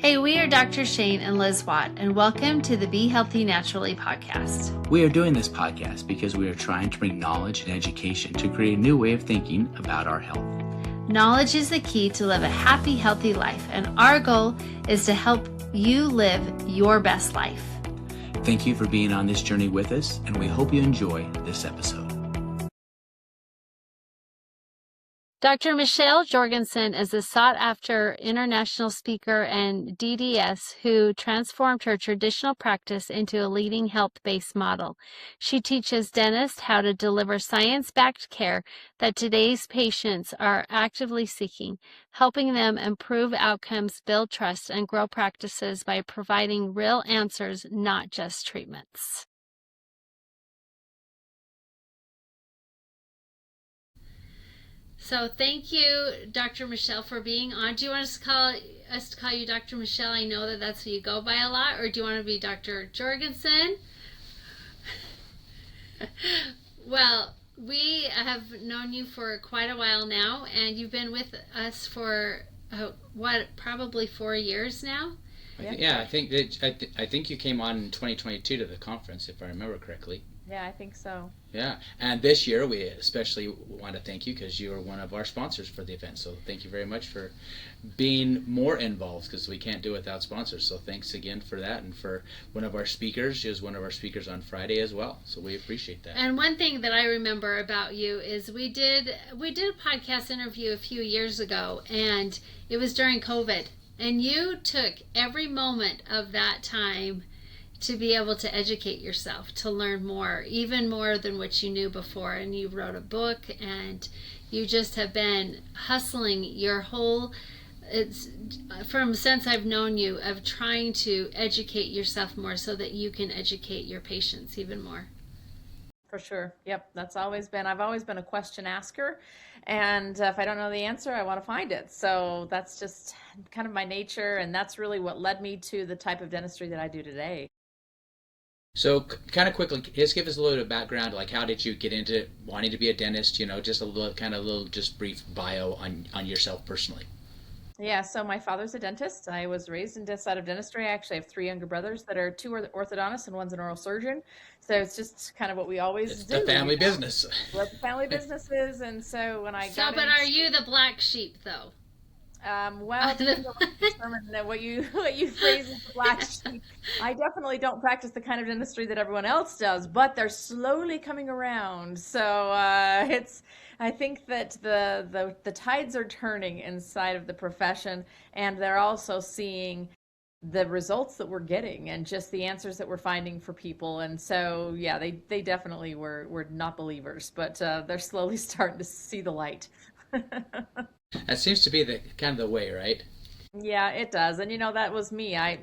Hey, we are Dr. Shane and Liz Watt, and welcome to the Be Healthy Naturally podcast. We are doing this podcast because we are trying to bring knowledge and education to create a new way of thinking about our health. Knowledge is the key to live a happy, healthy life, and our goal is to help you live your best life. Thank you for being on this journey with us, and we hope you enjoy this episode. Dr. Michelle Jorgensen is a sought-after international speaker and DDS who transformed her traditional practice into a leading health-based model. She teaches dentists how to deliver science-backed care that today's patients are actively seeking, helping them improve outcomes, build trust, and grow practices by providing real answers, not just treatments. So thank you, Dr. Michelle, for being on. Do you want us to call you Dr. Michelle? I know that that's who you go by a lot. Or do you want to be Dr. Jorgensen? Well, we have known you for quite a while now, and you've been with us for, probably 4 years now? I think you came on in 2022 to the conference, if I remember correctly. Yeah, I think so. Yeah, and this year we especially want to thank you because you are one of our sponsors for the event. So thank you very much for being more involved because we can't do it without sponsors. So thanks again for that, and for one of our speakers. She was one of our speakers on Friday as well. So we appreciate that. And one thing that I remember about you is we did a podcast interview a few years ago, and it was during COVID, and you took every moment of that time to be able to educate yourself, to learn more, even more than what you knew before. And you wrote a book, and you just have been hustling your whole, from since I've known you, of trying to educate yourself more so that you can educate your patients even more. For sure. Yep. I've always been a question asker. And if I don't know the answer, I want to find it. So that's just kind of my nature. And that's really what led me to the type of dentistry that I do today. So kind of quickly, just give us a little bit of background, like how did you get into wanting to be a dentist, just a little just brief bio on yourself personally. Yeah, so my father's a dentist. I was raised in this side of dentistry. I actually have 3 younger brothers that are 2 are orthodontists and one's an oral surgeon. So it's just kind of what we always do. It's a family business. What the family business is. And so when I got but are you the black sheep, though? Well, determine what you phrase as the black sheep. I definitely don't practice the kind of dentistry that everyone else does, but they're slowly coming around. So I think that the tides are turning inside of the profession, and they're also seeing the results that we're getting and just the answers that we're finding for people. And so, yeah, they definitely were not believers, but they're slowly starting to see the light. That seems to be the kind of the way, right? Yeah, it does. And that was me. I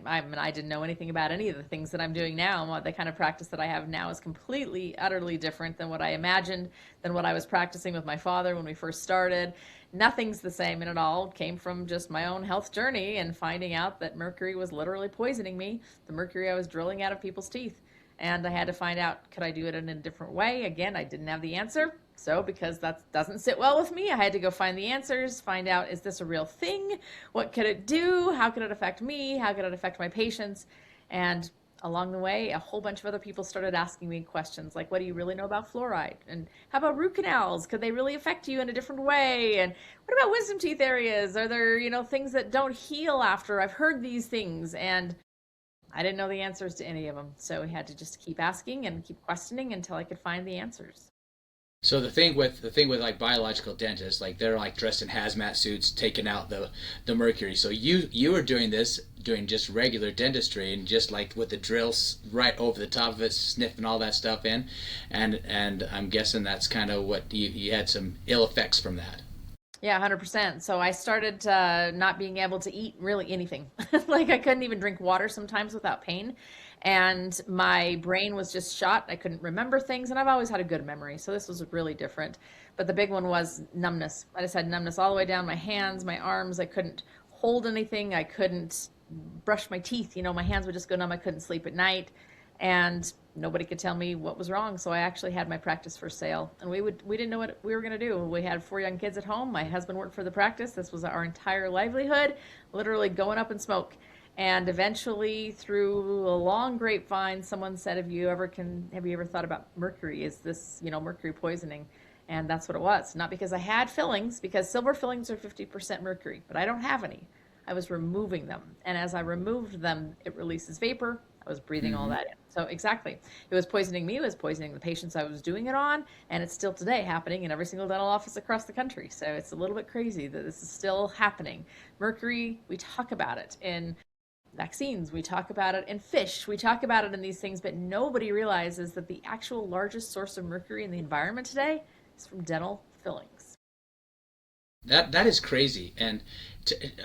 didn't know anything about any of the things that I'm doing now. And the kind of practice that I have now is completely, utterly different than what I imagined, than what I was practicing with my father when we first started. Nothing's the same, and it all came from just my own health journey and finding out that mercury was literally poisoning me, the mercury I was drilling out of people's teeth. And I had to find out, could I do it in a different way? Again, I didn't have the answer. So because that doesn't sit well with me, I had to go find the answers, find out, is this a real thing? What could it do? How could it affect me? How could it affect my patients? And along the way, a whole bunch of other people started asking me questions like, what do you really know about fluoride? And how about root canals? Could they really affect you in a different way? And what about wisdom teeth areas? Are there, things that don't heal after? I've heard these things, and I didn't know the answers to any of them. So we had to just keep asking and keep questioning until I could find the answers. So the thing with like biological dentists, like they're like dressed in hazmat suits, taking out the mercury. So you were doing just regular dentistry and just like with the drills right over the top of it, sniffing all that stuff in, and I'm guessing that's kind of what you had some ill effects from that. Yeah, 100%. So I started not being able to eat really anything. Like I couldn't even drink water sometimes without pain. And my brain was just shot. I couldn't remember things, and I've always had a good memory, so this was really different. But the big one was numbness. I just had numbness all the way down my hands, my arms. I couldn't hold anything. I couldn't brush my teeth. My hands would just go numb. I couldn't sleep at night, and nobody could tell me what was wrong. So I actually had my practice for sale, and we didn't know what we were going to do. We had 4 young kids at home. My husband worked for the practice. This was our entire livelihood, literally going up in smoke. And eventually, through a long grapevine, someone said, have you ever thought about mercury? Is this, mercury poisoning? And that's what it was. Not because I had fillings, because silver fillings are 50% mercury, but I don't have any. I was removing them. And as I removed them, it releases vapor. I was breathing all that in. So exactly. It was poisoning me. It was poisoning the patients I was doing it on. And it's still today happening in every single dental office across the country. So it's a little bit crazy that this is still happening. Mercury, we talk about it in vaccines, we talk about it in fish, we talk about it in these things, but nobody realizes that the actual largest source of mercury in the environment today is from dental fillings. That is crazy. And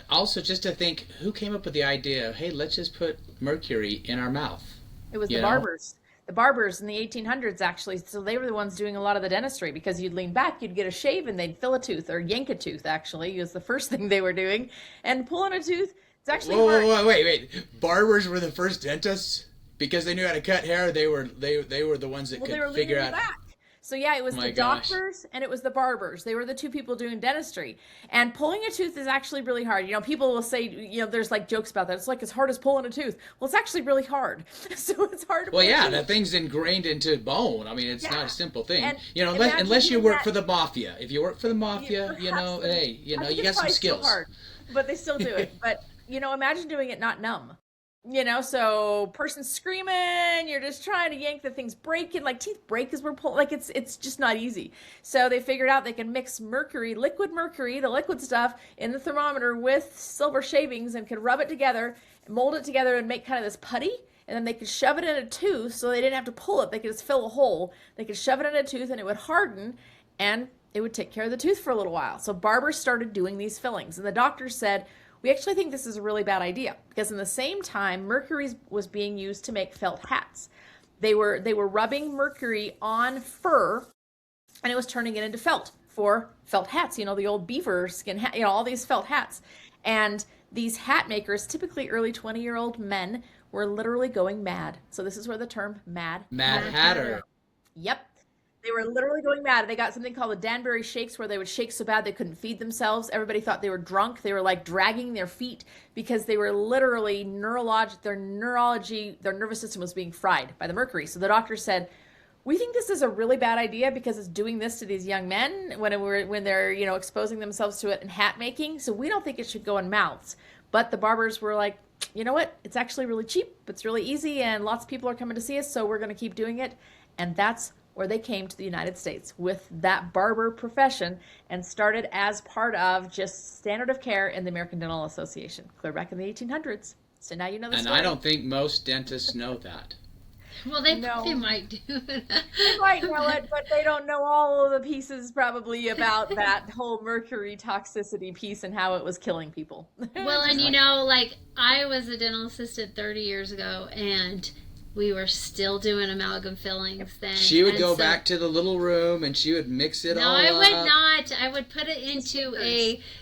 also just to think, who came up with the idea of, hey, let's just put mercury in our mouth? It was the barbers. The barbers in the 1800s, actually. So they were the ones doing a lot of the dentistry, because you'd lean back, you'd get a shave, and they'd fill a tooth, or yank a tooth, actually, was the first thing they were doing. And pulling a tooth, it's actually hard. Wait. Barbers were the first dentists? Because they knew how to cut hair, they were the ones that could figure out. Back. So yeah, it was the doctors and it was the barbers. They were the two people doing dentistry. And pulling a tooth is actually really hard. People will say, there's like jokes about that. It's like as hard as pulling a tooth. Well, it's actually really hard. So it's hard to pull a tooth. That thing's ingrained into bone. I mean, it's not a simple thing. And, unless you work for the mafia. If you work for the mafia, you got some skills. Hard, but they still do it. But, imagine doing it not numb. So person screaming, you're just trying to yank, the thing's breaking, like teeth break as we're pulling, like it's just not easy. So they figured out they can mix liquid mercury, the liquid stuff, in the thermometer with silver shavings and could rub it together, mold it together and make kind of this putty. And then they could shove it in a tooth, so they didn't have to pull it. They could just fill a hole. They could shove it in a tooth and it would harden and it would take care of the tooth for a little while. So barbers started doing these fillings, and the doctors said, we actually think this is a really bad idea, because in the same time, mercury was being used to make felt hats. They were rubbing mercury on fur, and it was turning it into felt for felt hats. The old beaver skin hat, all these felt hats. And these hat makers, typically early 20-year-old men, were literally going mad. So this is where the term Mad Hatter. Yep. They were literally going mad. They got something called the Danbury shakes, where they would shake so bad they couldn't feed themselves. Everybody thought they were drunk. They were like dragging their feet, because they were literally their nervous system was being fried by the mercury. So the doctor said, we think this is a really bad idea, because it's doing this to these young men when they're exposing themselves to it in hat making. So we don't think it should go in mouths. But the barbers were like, you know what? It's actually really cheap. It's really easy, and lots of people are coming to see us, so we're going to keep doing it. And that's where they came to the United States with that barber profession, and started as part of just standard of care in the American Dental Association, clear back in the 1800s. So now you know the story. And I don't think most dentists know that. Well, they might do it. They might know it, but they don't know all of the pieces probably about that whole mercury toxicity piece and how it was killing people. Well, and I was a dental assistant 30 years ago, and we were still doing amalgam fillings then. She would go back to the little room and she would mix it all up. No, I would not. I would put it into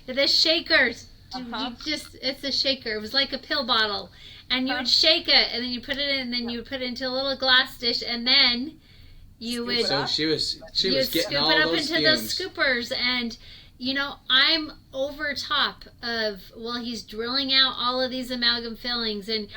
the shakers. It's a shaker. It was like a pill bottle. And you would shake it, and then you put it in, and then you would put it into a little glass dish, and then you would... So she was getting all those scoop it up into those scoopers, and... I'm over top of, he's drilling out all of these amalgam fillings, and,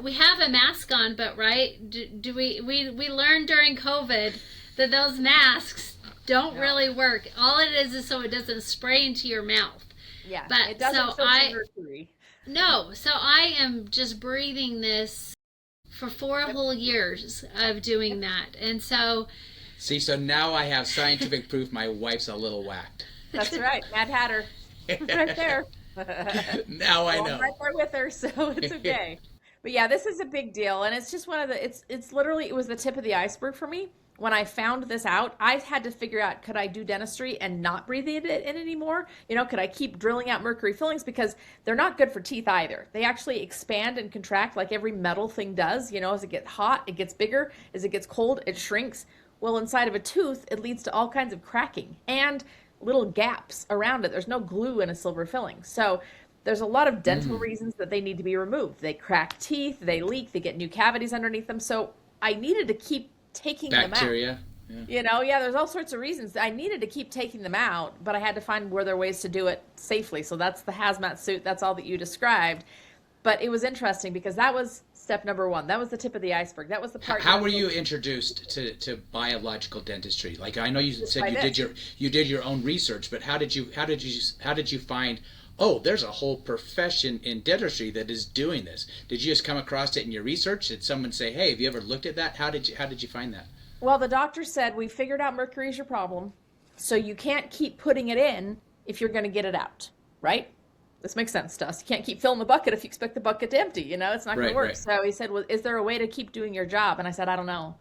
we have a mask on, but, right, we learned during COVID that those masks don't really work. All it is so it doesn't spray into your mouth. Yeah, but it doesn't filter mercury. No, so I am just breathing this for 4 whole years of doing that, and so... See, so now I have scientific proof my wife's a little whacked. That's right, Mad Hatter, right there. Now I know. I'm right there with her, so it's okay. But yeah, this is a big deal, and it's just one of the. It's literally, it was the tip of the iceberg for me. When I found this out, I had to figure out, could I do dentistry and not breathe it in anymore? Could I keep drilling out mercury fillings, because they're not good for teeth either. They actually expand and contract like every metal thing does. As it gets hot, it gets bigger. As it gets cold, it shrinks. Well, inside of a tooth, it leads to all kinds of cracking and little gaps around it. There's no glue in a silver filling. So there's a lot of dental reasons that they need to be removed. They crack teeth, they leak, they get new cavities underneath them. So I needed to keep taking them out. Bacteria. Yeah. There's all sorts of reasons. I needed to keep taking them out, but I had to find where there are ways to do it safely. So that's the hazmat suit. That's all that you described. But it was interesting because that was step number one. That was the tip of the iceberg. That was the part. How were you introduced to biological dentistry? Like, I know you said you did your own research, but how did you find, oh, there's a whole profession in dentistry that is doing this? Did you just come across it in your research? Did someone say, hey, have you ever looked at that? How did you find that? Well, the doctor said, we figured out mercury is your problem, so you can't keep putting it in if you're going to get it out, right? This makes sense to us. You can't keep filling the bucket if you expect the bucket to empty, it's not going to work. Right. So he said, well, is there a way to keep doing your job? And I said, I don't know.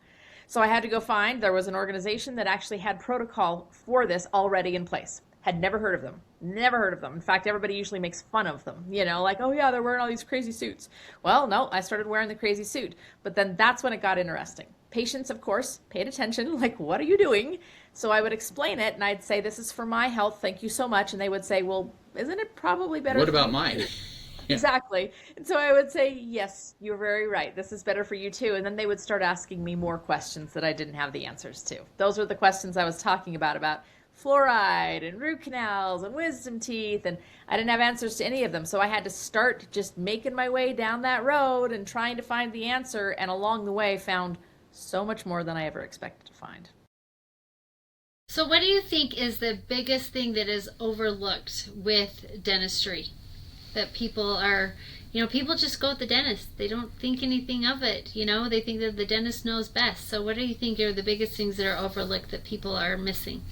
So I had to go find, there was an organization that actually had protocol for this already in place. Had never heard of them. Never heard of them. In fact, everybody usually makes fun of them, like, oh yeah, they're wearing all these crazy suits. Well, no, I started wearing the crazy suit. But then that's when it got interesting. Patients, of course, paid attention, like, what are you doing? So I would explain it, and I'd say, this is for my health, thank you so much. And they would say, well, isn't it probably better? What about mine? Yeah. Exactly. And so I would say, yes, you're very right. This is better for you too. And then they would start asking me more questions that I didn't have the answers to. Those were the questions I was talking about fluoride and root canals and wisdom teeth. And I didn't have answers to any of them. So I had to start just making my way down that road and trying to find the answer. And along the way, found so much more than I ever expected to find. So what do you think is the biggest thing that is overlooked with dentistry? That people are, people just go to the dentist. They don't think anything of it. They think that the dentist knows best. So what do you think are the biggest things that are overlooked that people are missing?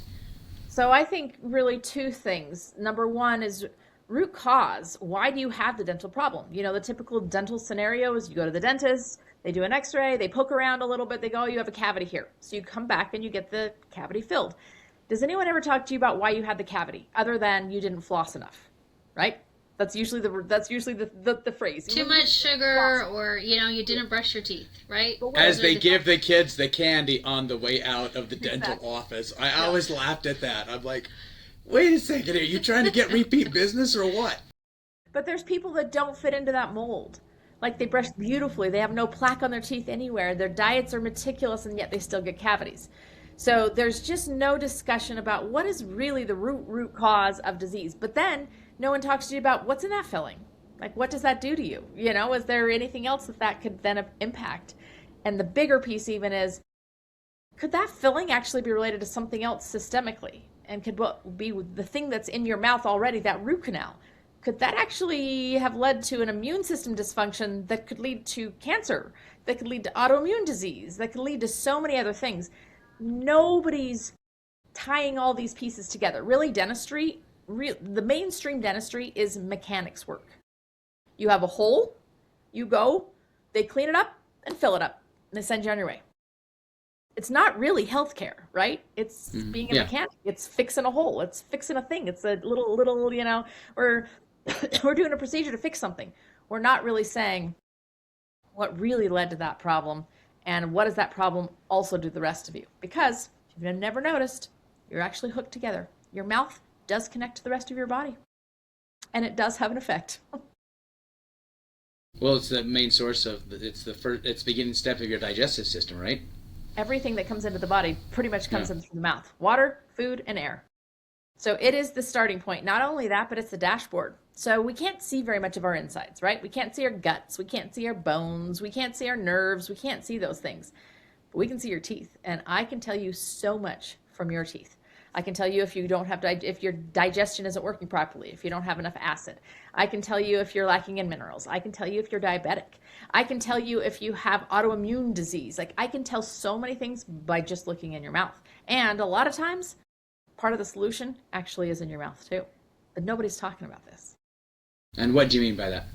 So I think really two things. Number one is root cause. Why do you have the dental problem? The typical dental scenario is you go to the dentist, they do an x-ray, they poke around a little bit, they go, oh, you have a cavity here. So you come back and you get the cavity filled. Does anyone ever talk to you about why you had the cavity other than you didn't floss enough, right? That's usually the phrase. Too much sugar, or you didn't brush your teeth, right? As they give the kids the candy on the way out of the dental office, I always laughed at that. I'm like, wait a second, are you trying to get repeat business or what? But there's people that don't fit into that mold. Like, they brush beautifully, they have no plaque on their teeth anywhere, their diets are meticulous, and yet they still get cavities. So there's just no discussion about what is really the root cause of disease. But then no one talks to you about what's in that filling. Like, what does that do to you? Is there anything else that could then impact? And the bigger piece even is, could that filling actually be related to something else systemically? And could what be the thing that's in your mouth already, that root canal? Could that actually have led to an immune system dysfunction that could lead to cancer, that could lead to autoimmune disease, that could lead to so many other things? Nobody's tying all these pieces together. Really, dentistry, the mainstream dentistry is mechanics work. You have a hole, you go, they clean it up and fill it up, and they send you on your way. It's not really healthcare, right? It's being a mechanic. It's fixing a hole. It's fixing a thing. It's a little, we're doing a procedure to fix something. We're not really saying what really led to that problem. And what does that problem also do to the rest of you? Because if you've never noticed, you're actually hooked together. Your mouth does connect to the rest of your body. And it does have an effect. Well, it's the main source of, it's the beginning step of your digestive system, right? Everything that comes into the body pretty much comes in through the mouth. Water, food, and air. So it is the starting point. Not only that, but it's the dashboard. So we can't see very much of our insides, right? We can't see our guts. We can't see our bones. We can't see our nerves. We can't see those things. But we can see your teeth. And I can tell you so much from your teeth. I can tell you if you don't have, if your digestion isn't working properly, if you don't have enough acid. I can tell you if you're lacking in minerals. I can tell you if you're diabetic. I can tell you if you have autoimmune disease. Like, I can tell so many things by just looking in your mouth. And a lot of times, part of the solution actually is in your mouth too. But nobody's talking about this. And what do you mean by that?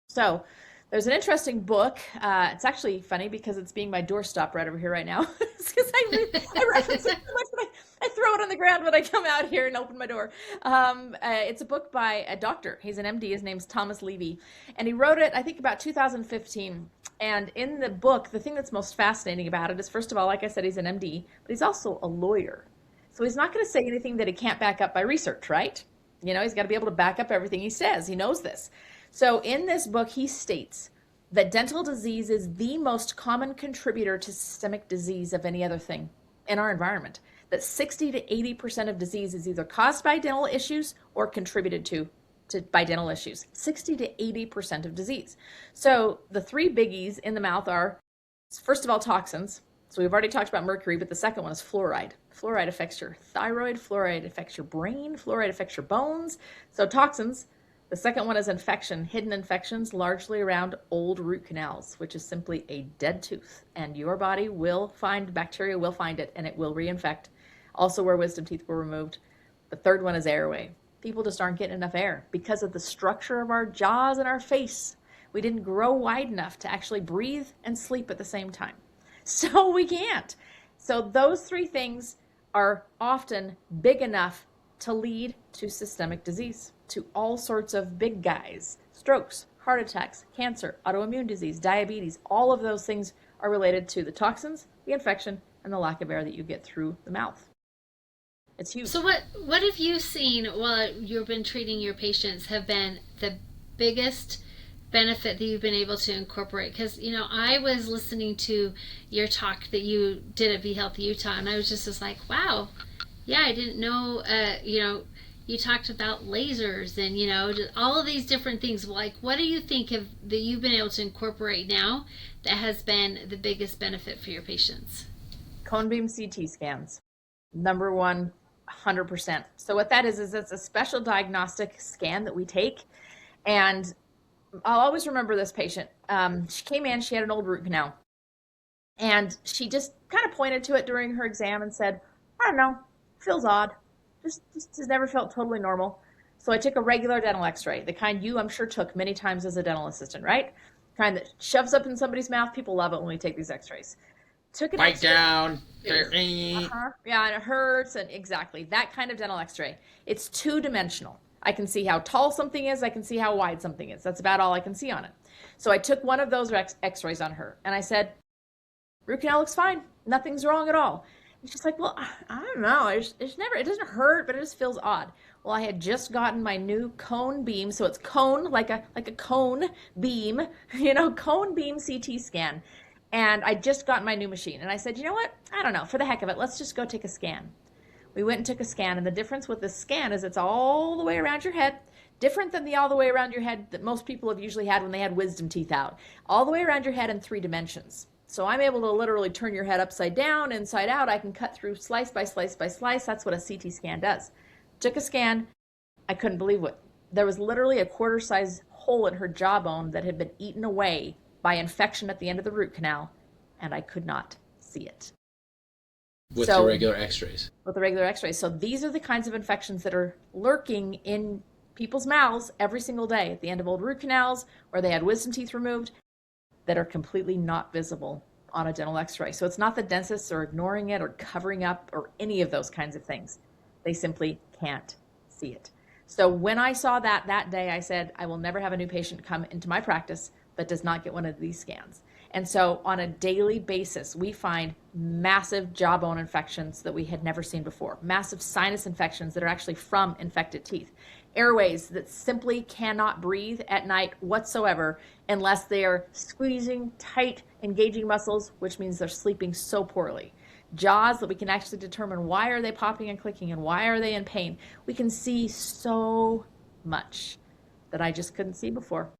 So there's an interesting book. It's actually funny because it's being my doorstop right over here right now. It's because I reference it so much, but I throw it on the ground when I come out here and open my door. It's a book by a doctor. He's an MD. His name's Thomas Levy. And he wrote it, I think, about 2015. And in the book, the thing that's most fascinating about it is, first of all, like I said, he's an MD, but he's also a lawyer. So he's not going to say anything that he can't back up by research, right? He's got to be able to back up everything he says. He knows this. So in this book, he states that dental disease is the most common contributor to systemic disease of any other thing in our environment. That 60 to 80% of disease is either caused by dental issues or contributed to by dental issues, 60 to 80% of disease. So the three biggies in the mouth are, first of all, toxins. So we've already talked about mercury, but the second one is fluoride. Fluoride affects your thyroid, fluoride affects your brain, fluoride affects your bones. So toxins. The second one is infection, hidden infections, largely around old root canals, which is simply a dead tooth. And your body will find, bacteria will find it, and it will reinfect. Also where wisdom teeth were removed. The third one is airway. People just aren't getting enough air because of the structure of our jaws and our face. We didn't grow wide enough to actually breathe and sleep at the same time. So we can't. So those three things are often big enough to lead to systemic disease, to all sorts of big guys, strokes, heart attacks, cancer, autoimmune disease, diabetes. All of those things are related to the toxins, the infection, and the lack of air that you get through the mouth. It's huge. So what have you seen while you've been treating your patients have been the biggest benefit that you've been able to incorporate? Because, I was listening to your talk that you did at Be Healthy Utah, and I was just like, wow, yeah, I didn't know, you talked about lasers and, all of these different things. Like, what do you think that you've been able to incorporate now that has been the biggest benefit for your patients? Cone beam CT scans. Number one, 100%. So what that is it's a special diagnostic scan that we take. And I'll always remember this patient. She came in, she had an old root canal. And she just kind of pointed to it during her exam and said, I don't know, feels odd. Just has never felt totally normal. So I took a regular dental x-ray, the kind you, I'm sure, took many times as a dental assistant, right? Kind that shoves up in somebody's mouth. People love it when we take these x-rays. Took an Bite x-ray. down. Yeah, and it hurts, and exactly that kind of dental x-ray. It's two-dimensional. I can see how tall something is. I can see how wide something is. That's about all I can see on it. So I took one of those x-rays on her, and I said, root canal looks fine. Nothing's wrong at all. And she's like, well, I don't know. It doesn't hurt, but it just feels odd. Well, I had just gotten my new cone beam. So it's cone, like a cone beam, cone beam CT scan. And I just got my new machine. And I said, you know what? I don't know. For the heck of it, let's just go take a scan. We went and took a scan. And the difference with this scan is it's all the way around your head. Different than the all the way around your head that most people have usually had when they had wisdom teeth out. All the way around your head in 3 dimensions. So I'm able to literally turn your head upside down, inside out. I can cut through slice by slice by slice. That's what a CT scan does. Took a scan. I couldn't believe what. There was literally a quarter-size hole in her jawbone that had been eaten away by infection at the end of the root canal, and I could not see it. With the regular x-rays. With the regular x-rays. So these are the kinds of infections that are lurking in people's mouths every single day at the end of old root canals where they had wisdom teeth removed that are completely not visible on a dental x-ray. So it's not that dentists are ignoring it or covering up or any of those kinds of things. They simply can't see it. So when I saw that day, I said, I will never have a new patient come into my practice that does not get one of these scans. And so on a daily basis, we find massive jawbone infections that we had never seen before, massive sinus infections that are actually from infected teeth, airways that simply cannot breathe at night whatsoever unless they are squeezing tight, engaging muscles, which means they're sleeping so poorly. Jaws that we can actually determine why are they popping and clicking and why are they in pain. We can see so much that I just couldn't see before.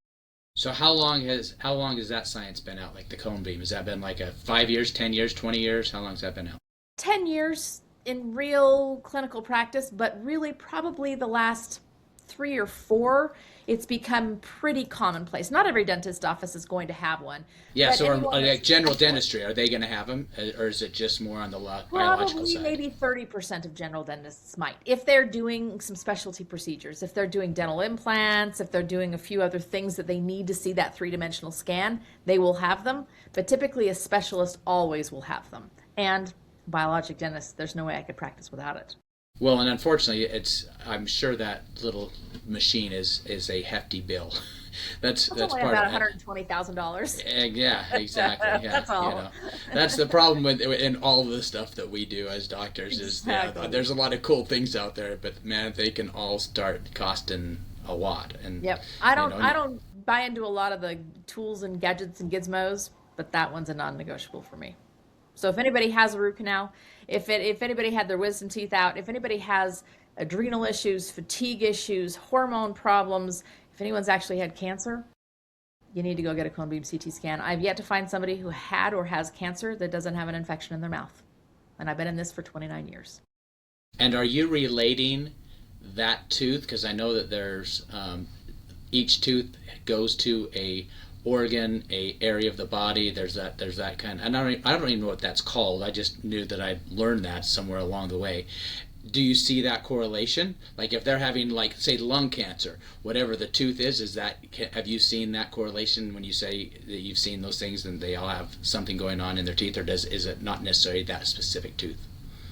So how long has that science been out, like the cone beam? Has that been like 5 years, 10 years, 20 years? How long has that been out? 10 years in real clinical practice, but really probably the last 3 or 4, it's become pretty commonplace. Not every dentist office is going to have one. Yeah, so like general dentistry, are they going to have them? Or is it just more on the biological side? Probably maybe 30% of general dentists might. If they're doing some specialty procedures, if they're doing dental implants, if they're doing a few other things that they need to see that 3-dimensional scan, they will have them. But typically a specialist always will have them. And biologic dentists, there's no way I could practice without it. Well, and unfortunately, I'm sure that little machine is a hefty bill. That's only part about of it. $120,000. Yeah, exactly. Yeah, That's all. That's the problem in all the stuff that we do as doctors. Exactly. Is there's a lot of cool things out there, but man, they can all start costing a lot. And yep, I don't buy into a lot of the tools and gadgets and gizmos, but that one's a non-negotiable for me. So if anybody has a root canal, if anybody had their wisdom teeth out, if anybody has adrenal issues, fatigue issues, hormone problems. If anyone's actually had cancer, you need to go get a cone beam CT scan. I've yet to find somebody who had or has cancer that doesn't have an infection in their mouth. And I've been in this for 29 years. And are you relating that tooth? Because I know that there's each tooth goes to a organ, a area of the body. There's that kind. And I don't even know what that's called. I just knew that I'd learned that somewhere along the way. Do you see that correlation? Like if they're having, like, say, lung cancer, whatever the tooth is that, have you seen that correlation when you say that you've seen those things and they all have something going on in their teeth, or is it not necessarily that specific tooth?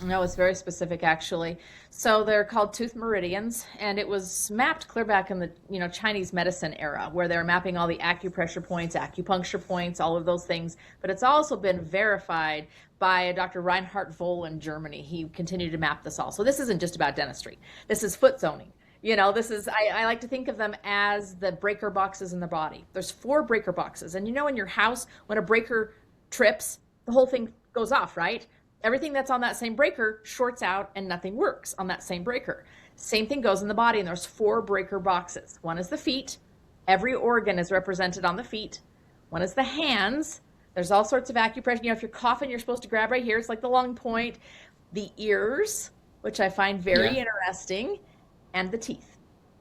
No, it's very specific, actually. So they're called tooth meridians, and it was mapped clear back in the Chinese medicine era, where they were mapping all the acupressure points, acupuncture points, all of those things. But it's also been verified by Dr. Reinhard Voll in Germany. He continued to map this all. So this isn't just about dentistry. This is foot zoning. This is, I like to think of them as the breaker boxes in the body. There's 4 breaker boxes. And in your house, when a breaker trips, the whole thing goes off, right? Everything that's on that same breaker shorts out and nothing works on that same breaker. Same thing goes in the body, and there's 4 breaker boxes. One is the feet. Every organ is represented on the feet. One is the hands. There's all sorts of acupressure. If you're coughing, you're supposed to grab right here. It's like the lung point. The ears, which I find very interesting, and the teeth.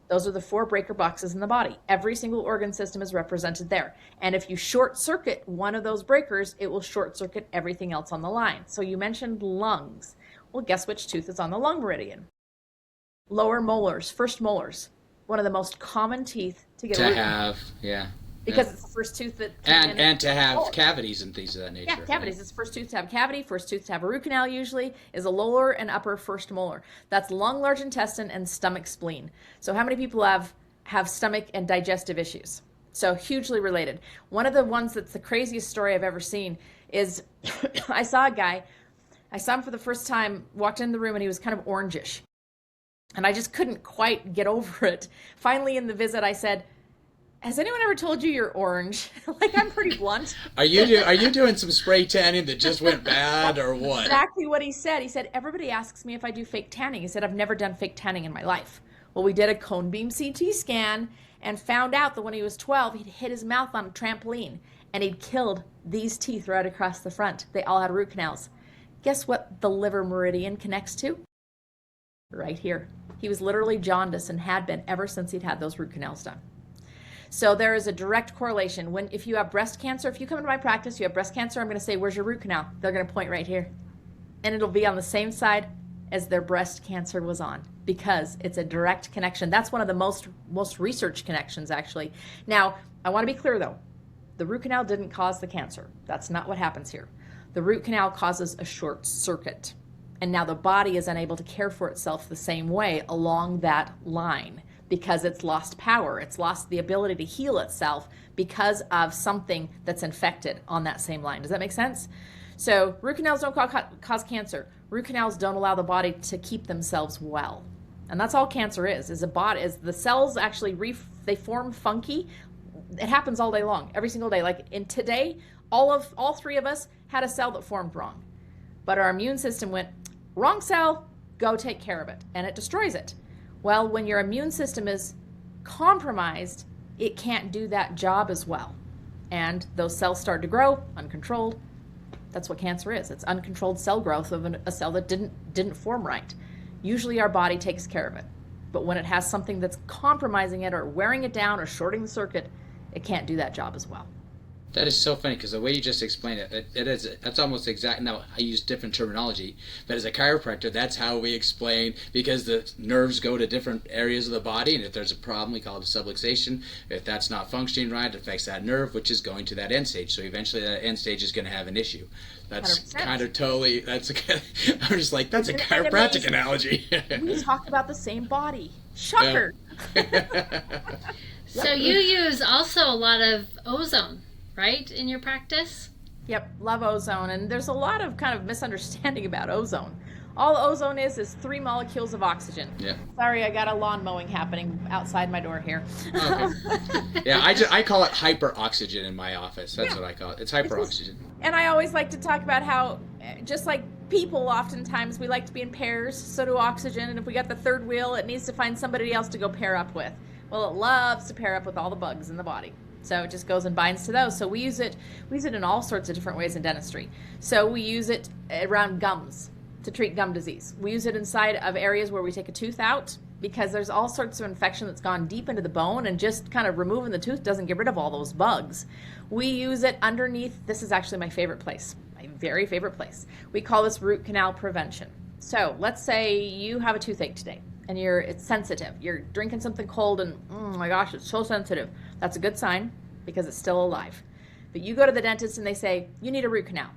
Those are the 4 breaker boxes in the body. Every single organ system is represented there. And if you short circuit one of those breakers, it will short circuit everything else on the line. So you mentioned lungs. Well, guess which tooth is on the lung meridian? Lower molars, first molars. One of the most common teeth to get to have, yeah. Because it's the first tooth that... And to have cavities and things of that nature. Yeah, cavities. Right? It's the first tooth to have cavity. First tooth to have a root canal usually is a lower and upper first molar. That's lung, large intestine, and stomach, spleen. So how many people have stomach and digestive issues? So hugely related. One of the ones that's the craziest story I've ever seen is I saw a guy. I saw him for the first time, walked in the room, and he was kind of orangish. And I just couldn't quite get over it. Finally, in the visit, I said, has anyone ever told you you're orange? Like, I'm pretty blunt. Are you doing some spray tanning that just went bad, or what? Exactly what he said. He said, everybody asks me if I do fake tanning. He said, I've never done fake tanning in my life. Well, we did a cone beam CT scan and found out that when he was 12, he'd hit his mouth on a trampoline and he'd killed these teeth right across the front. They all had root canals. Guess what the liver meridian connects to? Right here. He was literally jaundiced and had been ever since he'd had those root canals done. So there is a direct correlation. If you have breast cancer, if you come into my practice, you have breast cancer, I'm going to say, where's your root canal? They're going to point right here. And it'll be on the same side as their breast cancer was on, because it's a direct connection. That's one of the most researched connections, actually. Now, I want to be clear, though. The root canal didn't cause the cancer. That's not what happens here. The root canal causes a short circuit. And now the body is unable to care for itself the same way along that line, because it's lost power. It's lost the ability to heal itself because of something that's infected on that same line. Does that make sense? So root canals don't cause cancer. Root canals don't allow the body to keep themselves well. And that's all cancer is the cells actually they form funky. It happens all day long, every single day. Like in today, all 3 of us had a cell that formed wrong. But our immune system went, wrong cell, go take care of it. And it destroys it. Well, when your immune system is compromised, it can't do that job as well. And those cells start to grow uncontrolled. That's what cancer is. It's uncontrolled cell growth of a cell that didn't form right. Usually our body takes care of it. But when it has something that's compromising it or wearing it down or shorting the circuit, it can't do that job as well. That is so funny, because the way you just explained that's almost exact. Now, I use different terminology, but as a chiropractor, that's how we explain, because the nerves go to different areas of the body, and if there's a problem, we call it a subluxation. If that's not functioning right, it affects that nerve, which is going to that end stage. So eventually that end stage is going to have an issue. That's 100%. Kind of totally, I'm just like, that's a chiropractic analogy. We talk about the same body. Shocker. Yeah. So you use also a lot of ozone, right, in your practice? Yep, love ozone. And there's a lot of kind of misunderstanding about ozone. All ozone is 3 molecules of oxygen. Yeah. Sorry, I got a lawn mowing happening outside my door here. Okay. Yeah, I call it hyperoxygen in my office. That's what I call it. It's hyperoxygen. And I always like to talk about how, just like people, oftentimes we like to be in pairs, so do oxygen, and if we got the third wheel, it needs to find somebody else to go pair up with. Well, it loves to pair up with all the bugs in the body. So it just goes and binds to those. So we use it in all sorts of different ways in dentistry. So we use it around gums to treat gum disease. We use it inside of areas where we take a tooth out, because there's all sorts of infection that's gone deep into the bone, and just kind of removing the tooth doesn't get rid of all those bugs. We it's it underneath. This is actually my favorite place, my very favorite place. We call this root canal prevention. So let's say you have a toothache today and it's sensitive. You're drinking something cold and, oh my gosh, it's so sensitive. That's a good sign, because it's still alive. But you go to the dentist and they say, you need a root canal.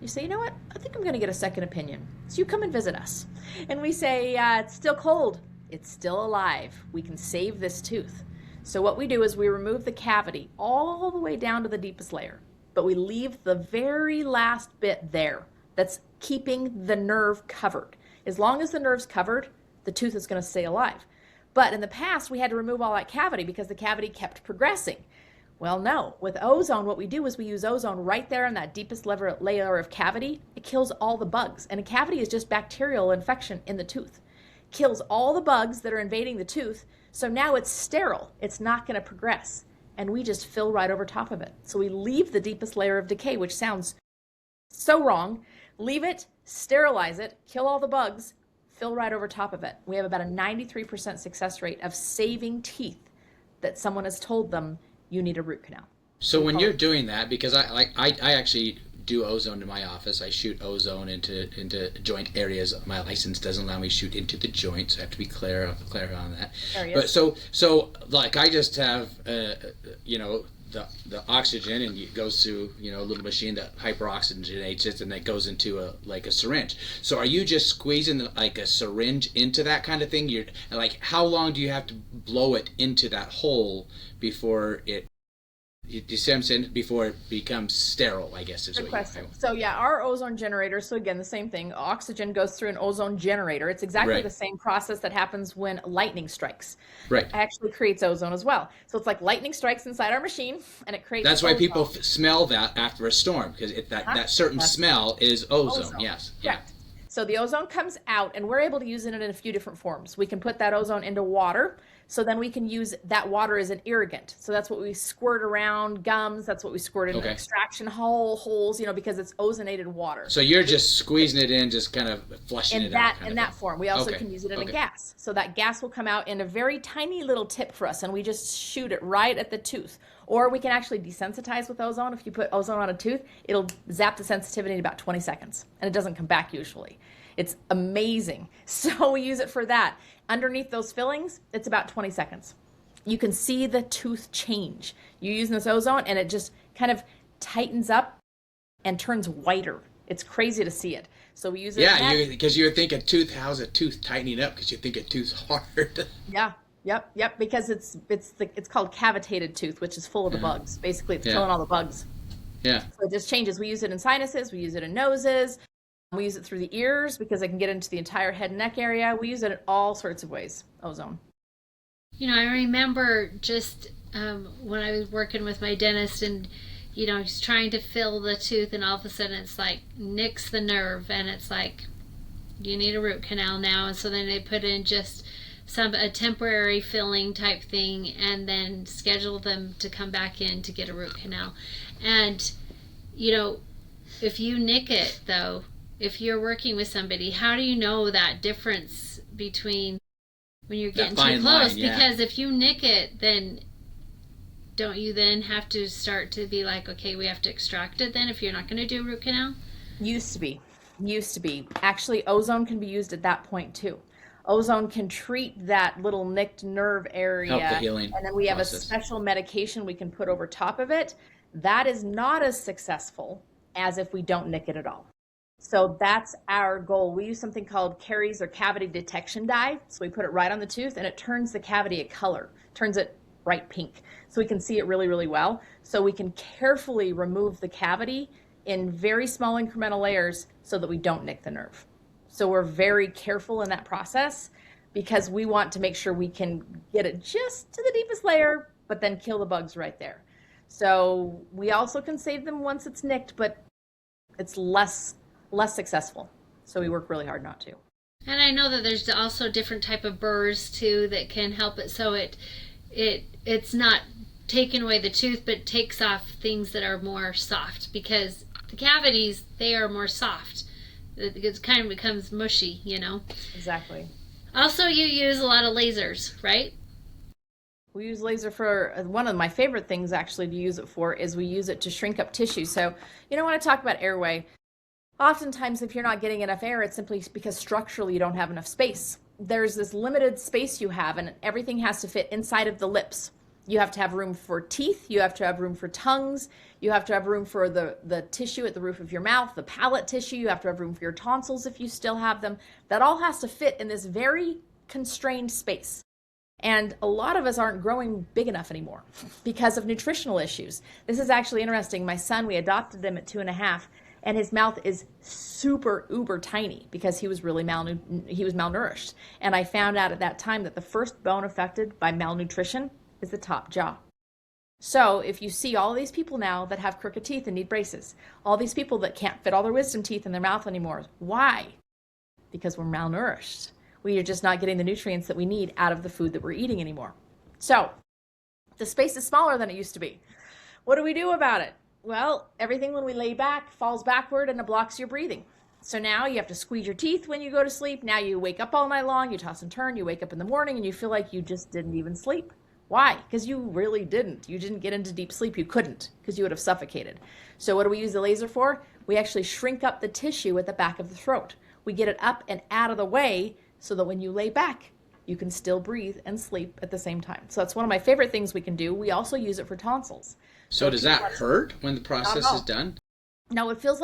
You say, you know what? I think I'm going to get a second opinion. So you come and visit us. And we say, it's still cold. It's still alive. We can save this tooth. So what we do is we remove the cavity all the way down to the deepest layer, but we leave the very last bit there that's keeping the nerve covered. As long as the nerve's covered, the tooth is going to stay alive. But in the past, we had to remove all that cavity because the cavity kept progressing. Well, no. With ozone, what we do is we use ozone right there in that deepest layer of cavity. It kills all the bugs. And a cavity is just bacterial infection in the tooth. Kills all the bugs that are invading the tooth. So now it's sterile. It's not going to progress. And we just fill right over top of it. So we leave the deepest layer of decay, which sounds so wrong. Leave it, sterilize it, kill all the bugs, fill right over top of it. We have about a 93% success rate of saving teeth that someone has told them you need a root canal. So when you're doing that, because I actually do ozone in my office. I shoot ozone into joint areas. My license doesn't allow me to shoot into the joints. I have to be clear on that. But so like I just have the oxygen, and it goes through a little machine that hyperoxygenates it, and that goes into a syringe. So are you just squeezing like a syringe into that kind of thing? You're like, how long do you have to blow it into that hole before it? You see what I'm saying? Before it becomes sterile, I guess is Good what question. So yeah, our ozone generator, so again, the same thing. Oxygen goes through an ozone generator. It's exactly the same process that happens when lightning strikes. Right. It actually creates ozone as well. So it's like lightning strikes inside our machine, and it creates That's ozone. why people smell that after a storm, because that certain smell is ozone. Yes. Correct. So the ozone comes out, and we're able to use it in a few different forms. We can put that ozone into water, so then we can use that water as an irrigant. So that's what we squirt around gums. That's what we squirt in extraction holes, because it's ozonated water. So you're just squeezing it in, just kind of flushing it out. In that form. We also can use it in a gas. So that gas will come out in a very tiny little tip for us, and we just shoot it right at the tooth. Or we can actually desensitize with ozone. If you put ozone on a tooth, it'll zap the sensitivity in about 20 seconds, and it doesn't come back usually. It's amazing. So we use it for that. Underneath those fillings, it's about 20 seconds. You can see the tooth change. You're using this ozone, and it just kind of tightens up and turns whiter. It's crazy to see it. So we use it. Yeah, because you think a tooth, how's a tooth tightening up? Because you think a tooth's hard. Yeah. Yep. Because it's called cavitated tooth, which is full of the bugs. Basically, it's killing all the bugs. Yeah. So it just changes. We use it in sinuses. We use it in noses. We use it through the ears because it can get into the entire head and neck area. We use it in all sorts of ways, ozone. I remember just when I was working with my dentist, and he's trying to fill the tooth, and all of a sudden it's like nicks the nerve, and it's like, you need a root canal now. And so then they put in just a temporary filling type thing, and then schedule them to come back in to get a root canal. And if you nick it though, if you're working with somebody, how do you know that difference between when you're getting too close? Because if you nick it, then don't you then have to start to be like, okay, we have to extract it then if you're not going to do a root canal? Used to be. Actually, ozone can be used at that point too. Ozone can treat that little nicked nerve area. Help the healing and then we have process. A special medication we can put over top of it. That is not as successful as if we don't nick it at all. So that's our goal. We use something called caries or cavity detection dye. So we put it right on the tooth, and it turns the cavity a color, turns it bright pink. So we can see it really, really well. So we can carefully remove the cavity in very small incremental layers so that we don't nick the nerve. So we're very careful in that process because we want to make sure we can get it just to the deepest layer, but then kill the bugs right there. So we also can save them once it's nicked, but it's less less successful. So we work really hard not to. And I know that there's also different type of burrs too that can help it, so it's not taking away the tooth, but takes off things that are more soft, because the cavities, they are more soft. It kind of becomes mushy, you know. Exactly. Also, you use a lot of lasers, right? We use laser for, one of my favorite things actually to use it for is we use it to shrink up tissue. So, you know, when I talk about airway, oftentimes if you're not getting enough air, it's simply because structurally you don't have enough space. There's this limited space you have, and everything has to fit inside of the lips. You have to have room for teeth, you have to have room for tongues, you have to have room for the tissue at the roof of your mouth, the palate tissue, you have to have room for your tonsils if you still have them. That all has to fit in this very constrained space. And a lot of us aren't growing big enough anymore because of nutritional issues. This is actually interesting. My son, we adopted him at 2.5, and his mouth is super uber tiny because he was really malnourished. And I found out at that time that the first bone affected by malnutrition is the top jaw. So if you see all these people now that have crooked teeth and need braces, all these people that can't fit all their wisdom teeth in their mouth anymore, why? Because we're malnourished. We are just not getting the nutrients that we need out of the food that we're eating anymore. So the space is smaller than it used to be. What do we do about it? Well, everything when we lay back falls backward and it blocks your breathing. So now you have to squeeze your teeth when you go to sleep. Now you wake up all night long, you toss and turn, you wake up in the morning and you feel like you just didn't even sleep. Why? Because you really didn't. You didn't get into deep sleep. You couldn't, because you would have suffocated. So what do we use the laser for? We actually shrink up the tissue at the back of the throat. We get it up and out of the way so that when you lay back, you can still breathe and sleep at the same time. So that's one of my favorite things we can do. We also use it for tonsils. So does that hurt when the process is done? No, it feels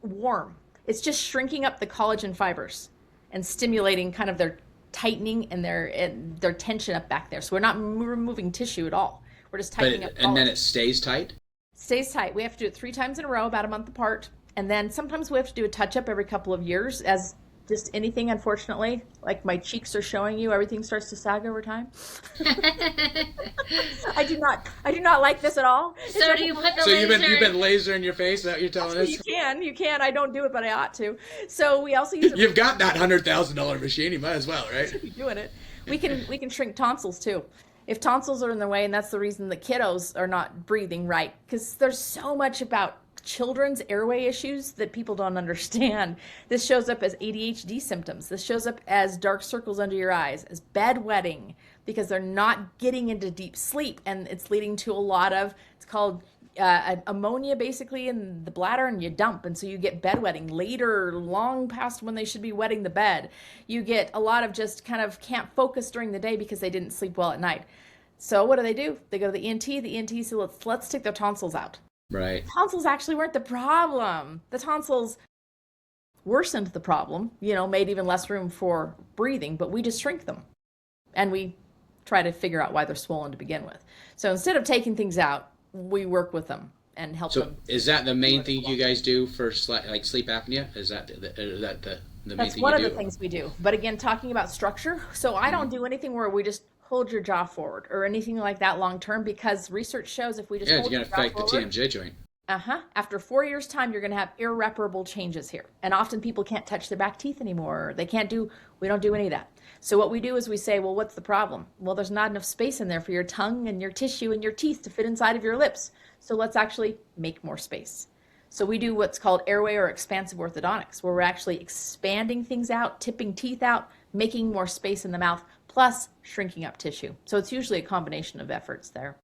warm. It's just shrinking up the collagen fibers and stimulating kind of their tightening and their tension up back there. So we're not removing tissue at all. We're just tightening up collagen. And then it stays tight? Stays tight. We have to do it 3 times in a row, about a month apart. And then sometimes we have to do a touch-up every couple of years, as just anything, unfortunately, like my cheeks are showing you, everything starts to sag over time. I do not like this at all. So do you put the So laser... you've been laser in your face, is that what you're telling us? You can. I don't do it, but I ought to. So we also use You've got that $100,000 machine, you might as well, right? Be doing it. We can shrink tonsils too. If tonsils are in the way, and that's the reason the kiddos are not breathing right, because there's so much about children's airway issues that people don't understand. This shows up as ADHD symptoms. This shows up as dark circles under your eyes, as bedwetting, because they're not getting into deep sleep, and it's leading to a lot of, it's called ammonia basically in the bladder, and you dump, and so you get bedwetting later, long past when they should be wetting the bed. You get a lot of just kind of can't focus during the day because they didn't sleep well at night. So what do? They go to the ENT. The ENT says, let's take their tonsils out. Right. Tonsils actually weren't the problem. The tonsils worsened the problem, made even less room for breathing, but we just shrink them. And we try to figure out why they're swollen to begin with. So instead of taking things out, we work with them and help them. So is that the main thing you guys do for like sleep apnea? Is that the main That's thing you do? That's one of the things we do. But again, talking about structure, so I don't do anything where we just hold your jaw forward or anything like that long term, because research shows if we just hold your jaw forward, it's going to affect the TMJ joint. After 4 years' time, you're going to have irreparable changes here. And often people can't touch their back teeth anymore. We don't do any of that. So what we do is we say, well, what's the problem? Well, there's not enough space in there for your tongue and your tissue and your teeth to fit inside of your lips. So let's actually make more space. So we do what's called airway or expansive orthodontics, where we're actually expanding things out, tipping teeth out, making more space in the mouth, plus shrinking up tissue. So it's usually a combination of efforts there.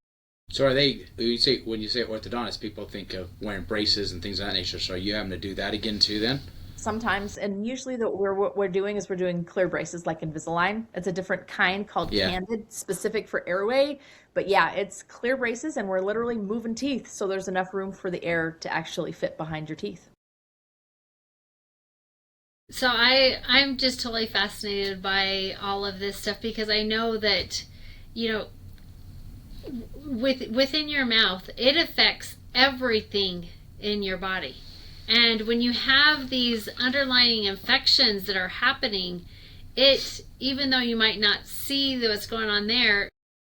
So when you say orthodontist, people think of wearing braces and things of that nature. So are you having to do that again too then? Sometimes, and usually what we're doing clear braces like Invisalign. It's a different kind called Candid, specific for airway. But yeah, it's clear braces, and we're literally moving teeth so there's enough room for the air to actually fit behind your teeth. So I'm just totally fascinated by all of this stuff, because I know that, within your mouth, it affects everything in your body. And when you have these underlying infections that are happening, even though you might not see what's going on there,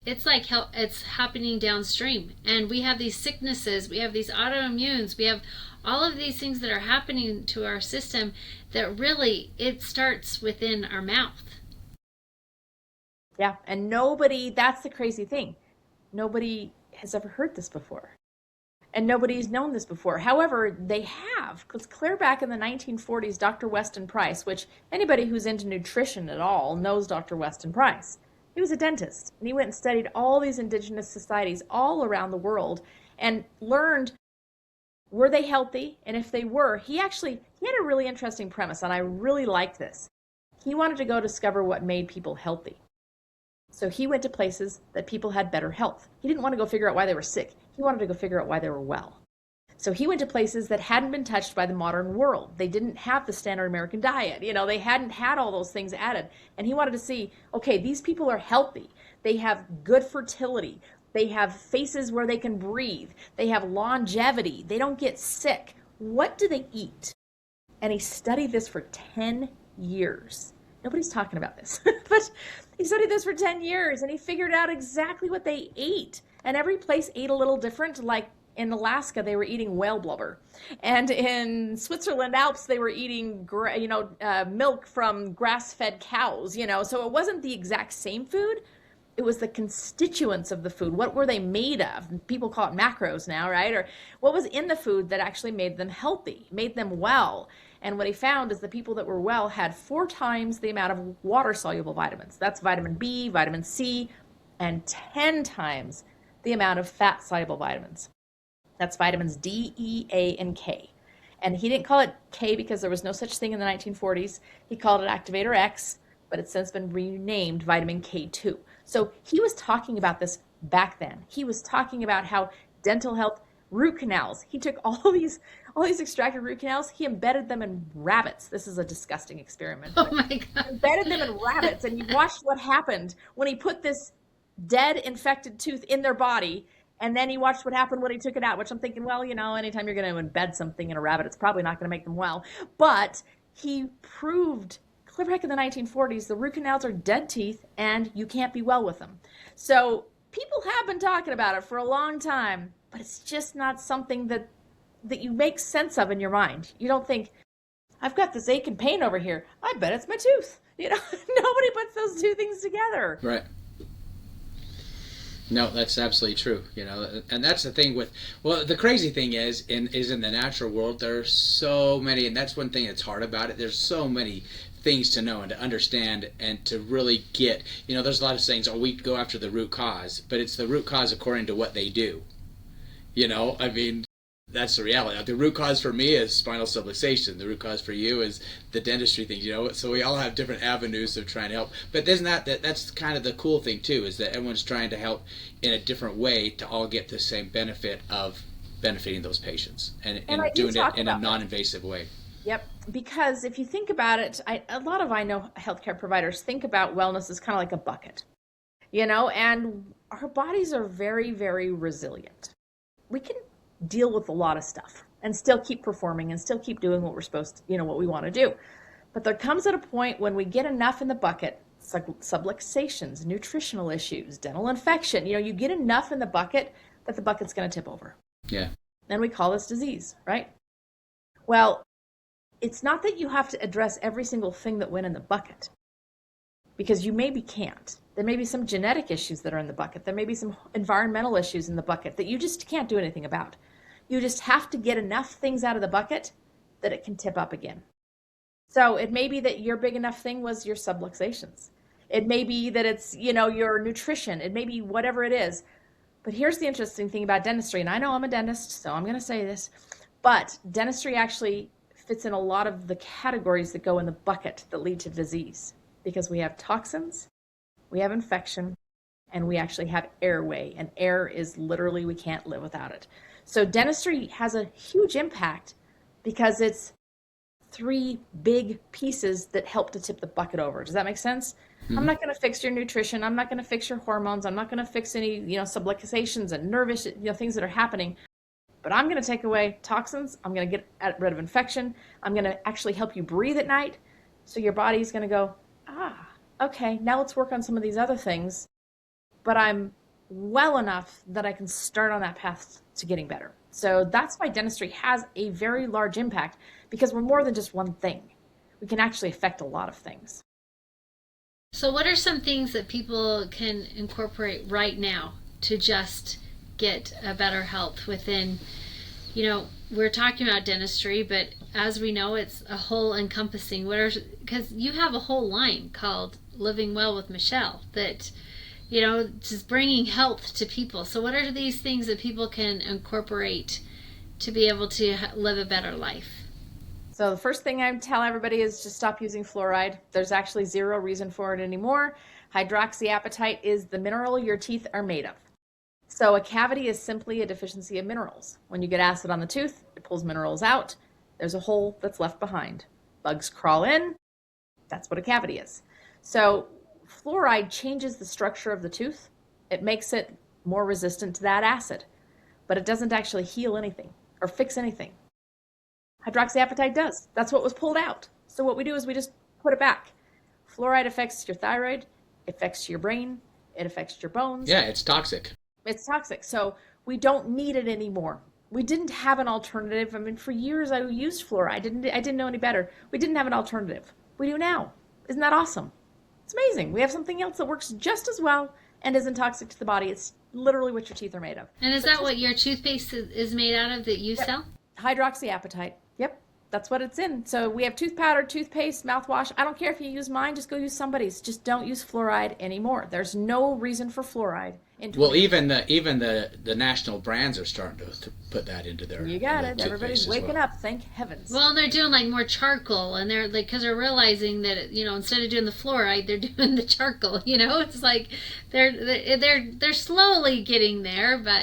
it's like it's happening downstream. And we have these sicknesses, we have these autoimmunes, we have all of these things that are happening to our system, that really it starts within our mouth. Yeah, and that's the crazy thing. Nobody has ever heard this before. And nobody's known this before. However, they have, because clear back in the 1940s, Dr. Weston Price, which anybody who's into nutrition at all knows Dr. Weston Price. He was a dentist, and he went and studied all these indigenous societies all around the world and learned, were they healthy? And if they were, he had a really interesting premise, and I really liked this. He wanted to go discover what made people healthy. So he went to places that people had better health. He didn't want to go figure out why they were sick. He wanted to go figure out why they were well. So he went to places that hadn't been touched by the modern world. They didn't have the standard American diet. They hadn't had all those things added. And he wanted to see, okay, these people are healthy. They have good fertility. They have faces where they can breathe. They have longevity. They don't get sick. What do they eat? And he studied this for 10 years. Nobody's talking about this, but he studied this for 10 years and he figured out exactly what they ate. And every place ate a little different. Like in Alaska, they were eating whale blubber. And in Switzerland Alps, they were eating, milk from grass-fed cows, So it wasn't the exact same food. It was the constituents of the food. What were they made of? People call it macros now, right? Or what was in the food that actually made them healthy, made them well? And what he found is the people that were well had 4 times the amount of water-soluble vitamins. That's vitamin B, vitamin C, and 10 times the amount of fat-soluble vitamins. That's vitamins D, E, A, and K. And he didn't call it K because there was no such thing in the 1940s. He called it Activator X, but it's since been renamed vitamin K2. So he was talking about this back then. He was talking about how dental health, root canals. He took all these extracted root canals, he embedded them in rabbits. This is a disgusting experiment. Oh my God. Embedded them in rabbits, and he watched what happened when he put this dead infected tooth in their body, and then he watched what happened when he took it out, which I'm thinking, well, anytime you're going to embed something in a rabbit, it's probably not going to make them well. But he proved clear back in the 1940s, the root canals are dead teeth, and you can't be well with them. So people have been talking about it for a long time, but it's just not something that you make sense of in your mind. You don't think, I've got this ache and pain over here. I bet it's my tooth. Nobody puts those two things together. Right. No, that's absolutely true. And that's the thing the crazy thing is in the natural world, there's so many, and that's one thing that's hard about it. There's so many things to know and to understand and to really get, there's a lot of sayings, we go after the root cause, but it's the root cause according to what they do. That's the reality. The root cause for me is spinal subluxation. The root cause for you is the dentistry thing, So we all have different avenues of trying to help. But isn't that's kind of the cool thing too, is that everyone's trying to help in a different way to all get the same benefit of benefiting those patients and doing it in a non-invasive way. Yep. Because if you think about it, a lot of healthcare providers think about wellness as kind of like a bucket, and our bodies are very, very resilient. We can deal with a lot of stuff and still keep performing and still keep doing what we're supposed to, what we want to do. But there comes at a point when we get enough in the bucket, subluxations, nutritional issues, dental infection, you get enough in the bucket that the bucket's going to tip over. Yeah. Then we call this disease, right? Well, it's not that you have to address every single thing that went in the bucket, because you maybe can't. There may be some genetic issues that are in the bucket. There may be some environmental issues in the bucket that you just can't do anything about. You just have to get enough things out of the bucket that it can tip up again. So it may be that your big enough thing was your subluxations. It may be that it's, your nutrition. It may be whatever it is. But here's the interesting thing about dentistry, and I know I'm a dentist, so I'm going to say this, but dentistry actually fits in a lot of the categories that go in the bucket that lead to disease, because we have toxins, we have infection, and we actually have airway, and air is literally, we can't live without it. So dentistry has a huge impact because it's 3 big pieces that help to tip the bucket over. Does that make sense? Mm-hmm. I'm not going to fix your nutrition. I'm not going to fix your hormones. I'm not going to fix any, subluxations and nervous, things that are happening. But I'm going to take away toxins. I'm going to get rid of infection. I'm going to actually help you breathe at night. So your body's going to go, okay, now let's work on some of these other things. But I'm well enough that I can start on that path to getting better. So that's why dentistry has a very large impact, because we're more than just one thing. We can actually affect a lot of things. So what are some things that people can incorporate right now to just get a better health within, we're talking about dentistry, but as we know, it's a whole encompassing, because you have a whole line called Living Well with Michelle that, just bringing health to people. So what are these things that people can incorporate to be able to live a better life? So the first thing I tell everybody is just stop using fluoride. There's actually zero reason for it anymore. Hydroxyapatite is the mineral your teeth are made of. So a cavity is simply a deficiency of minerals. When you get acid on the tooth, it pulls minerals out. There's a hole that's left behind. Bugs crawl in. That's what a cavity is. So fluoride changes the structure of the tooth. It makes it more resistant to that acid, but it doesn't actually heal anything or fix anything. Hydroxyapatite does. That's what was pulled out. So what we do is we just put it back. Fluoride affects your thyroid, it affects your brain, it affects your bones. Yeah, it's toxic. It's toxic. So we don't need it anymore. We didn't have an alternative. I mean, for years I used fluoride. I didn't know any better. We didn't have an alternative. We do now. Isn't that awesome? It's amazing. We have something else that works just as well and isn't toxic to the body. It's literally what your teeth are made of. And is that what your toothpaste is made out of that you sell? Hydroxyapatite. Yep, that's what it's in. So we have tooth powder, toothpaste, mouthwash. I don't care if you use mine, just go use somebody's. Just don't use fluoride anymore. There's no reason for fluoride. Well, even the national brands are starting to put that into their. You got it. Everybody's waking up. Thank heavens. Well, and they're doing like more charcoal, and they're like, because they're realizing that instead of doing the fluoride, they're doing the charcoal. It's like they're slowly getting there, but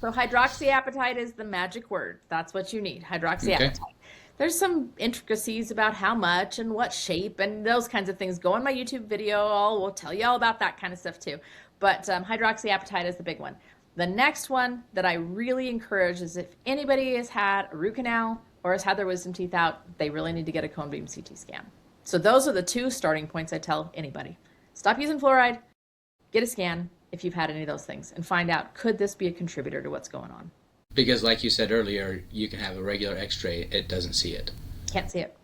So hydroxyapatite is the magic word. That's what you need. Hydroxyapatite. Okay. There's some intricacies about how much and what shape and those kinds of things. Go on my YouTube video. We'll tell you all about that kind of stuff too. But hydroxyapatite is the big one. The next one that I really encourage is if anybody has had a root canal or has had their wisdom teeth out, they really need to get a cone beam CT scan. So those are the two starting points I tell anybody. Stop using fluoride, get a scan if you've had any of those things, and find out, could this be a contributor to what's going on? Because like you said earlier, you can have a regular x-ray, it doesn't see it. Can't see it.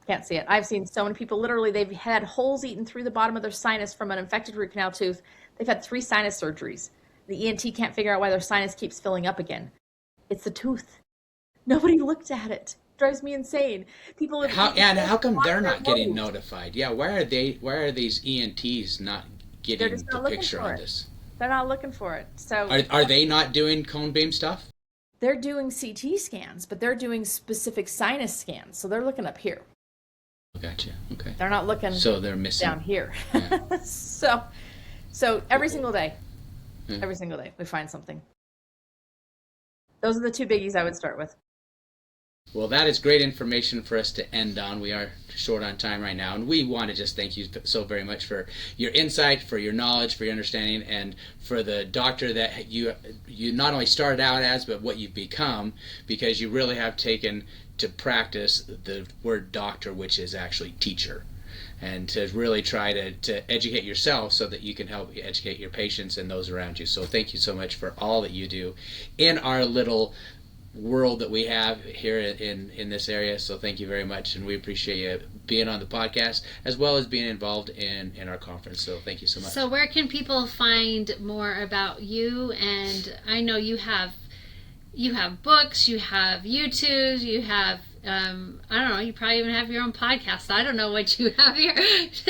Can't see it. I've seen so many people, literally, they've had holes eaten through the bottom of their sinus from an infected root canal tooth. They've had 3 sinus surgeries. The ENT can't figure out why their sinus keeps filling up again. It's the tooth. Nobody looked at it. Drives me insane. People how come they're not getting notified? Yeah, why are these ENTs not getting the picture on this? They're not looking for it. So are they not doing cone beam stuff? They're doing CT scans, but they're doing specific sinus scans. So they're looking up here. Gotcha. Okay. They're not looking. So they're missing down here. Yeah. So every single day, every single day we find something. Those are the 2 biggies I would start with. Well, that is great information for us to end on. We are short on time right now, and we want to just thank you so very much for your insight, for your knowledge, for your understanding, and for the doctor that you not only started out as, but what you've become, because you really have taken to practice the word doctor, which is actually teacher, and to really try to educate yourself so that you can help educate your patients and those around you. So thank you so much for all that you do in our little world that we have here in this area. So thank you very much, and we appreciate you being on the podcast as well as being involved in our conference. So thank you so much. So where can people find more about you? And I know you have books, you have YouTubes, you have I don't know, you probably even have your own podcast. I don't know what you have here.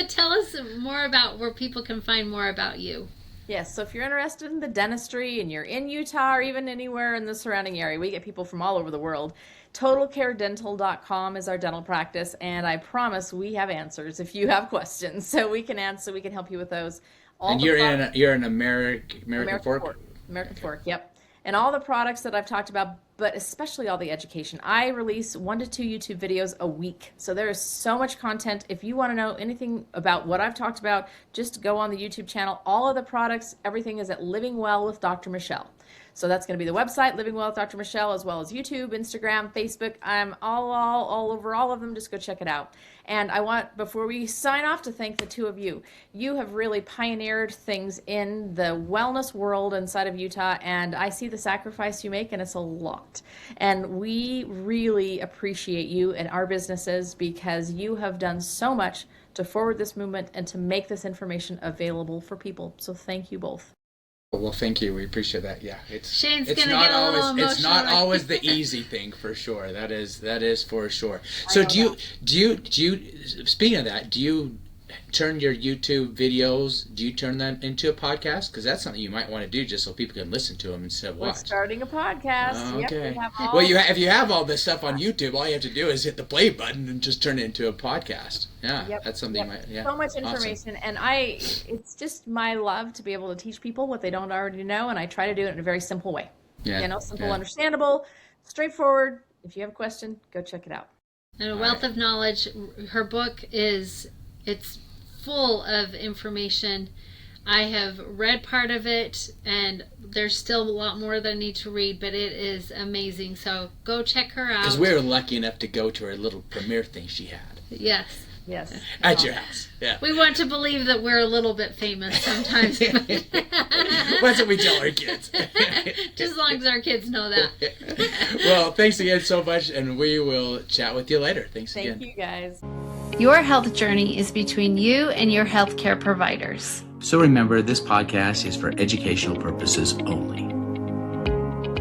Tell us more about where people can find more about you. Yes, so if you're interested in the dentistry and you're in Utah or even anywhere in the surrounding area, we get people from all over the world. TotalCareDental.com is our dental practice, and I promise we have answers if you have questions. So we can help you with those. And you're in American Fork? American Fork, yep. And all the products that I've talked about, but especially all the education. I release 1 to 2 YouTube videos a week. So there is so much content. If you want to know anything about what I've talked about, just go on the YouTube channel. All of the products, everything is at Living Well with Dr. Michelle. So that's going to be the website, Living Well with Dr. Michelle, as well as YouTube, Instagram, Facebook. I'm all over all of them. Just go check it out. And I want, before we sign off, to thank the two of you. You have really pioneered things in the wellness world inside of Utah, and I see the sacrifice you make, and it's a lot. And we really appreciate you and our businesses, because you have done so much to forward this movement and to make this information available for people. So thank you both. Well, thank you. We appreciate that. Yeah, Shane's it's gonna not get a little always emotional. it's not right? always the easy thing, for sure. That is for sure. So do you speaking of that, do you turn your YouTube videos, do you turn them into a podcast? Because that's something you might want to do, just so people can listen to them instead of watch. We're starting a podcast. Oh, okay. Yep, Well, if you have all this stuff on YouTube, all you have to do is hit the play button and just turn it into a podcast. Yeah, that's something. So much information, awesome. And it's just my love to be able to teach people what they don't already know, and I try to do it in a very simple way. Yeah. Simple, understandable, straightforward. If you have a question, go check it out. And a wealth of knowledge. Her book it's full of information. I have read part of it, and there's still a lot more that I need to read, but it is amazing. So go check her out. Because we were lucky enough to go to her little premiere thing she had. Yes. At your house. Yeah. We want to believe that we're a little bit famous sometimes. That's what we tell our kids. Just as long as our kids know that. Well, thanks again so much, and we will chat with you later. Thanks again. Thank you, guys. Your health journey is between you and your healthcare providers. So remember, this podcast is for educational purposes only.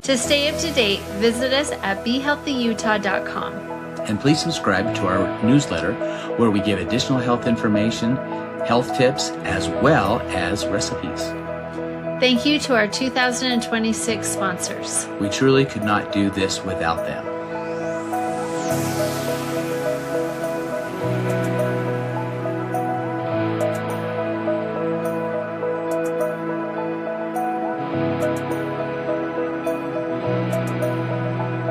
To stay up to date, visit us at BeHealthyUtah.com. And please subscribe to our newsletter, where we give additional health information, health tips, as well as recipes. Thank you to our 2026 sponsors. We truly could not do this without them.